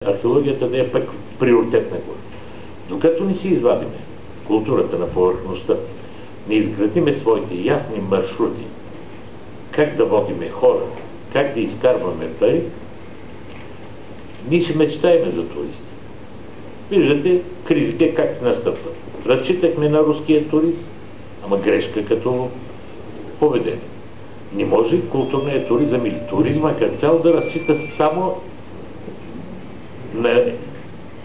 Археологията да е пък приоритетна култура. Докато не си извадиме културата на повърхността, не изградиме своите ясни маршрути, как да водиме хора, как да изкарваме пари, ние ще мечтаеме за туристи. Виждате кризите как настъпват. Разчитахме на руския турист, ама грешка като поведение. Не може културният туризъм или туризма като цяло да разчита само на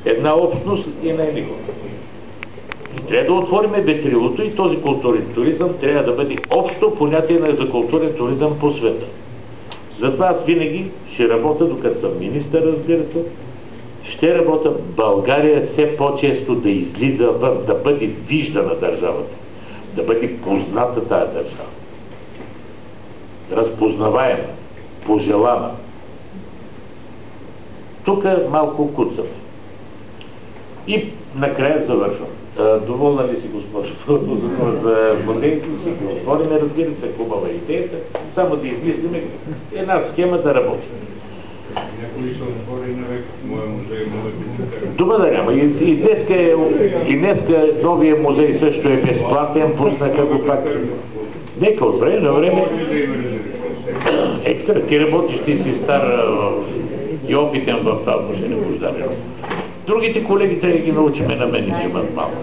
една общност и на един хора. Трябва да отвориме ветрилото и този културен туризъм трябва да бъде общо понятие за културен туризъм по света. Затова аз винаги ще работя, докато съм министър, разбира се, ще работя България все по-често да излиза вън, да бъде виждана държавата, да бъде позната тая държава, разпознаваема, пожелана. Тук малко куцаме. И накрая завършвам. Доволна ли си, госпожо, за музеите си, ги отвориме, разбира се, хубава идеята, само да измислиме една схема да работи. Някой ще отвори на век моя музей, Добре, няма. И днеска новия музей също е безплатен, пуснаха го пак. Нека от време на време. Екстра, ти работиш, ти си стар и опитен в това отношение, Бождар. Другите колеги трябва да ги научиме на мен, че имат малко.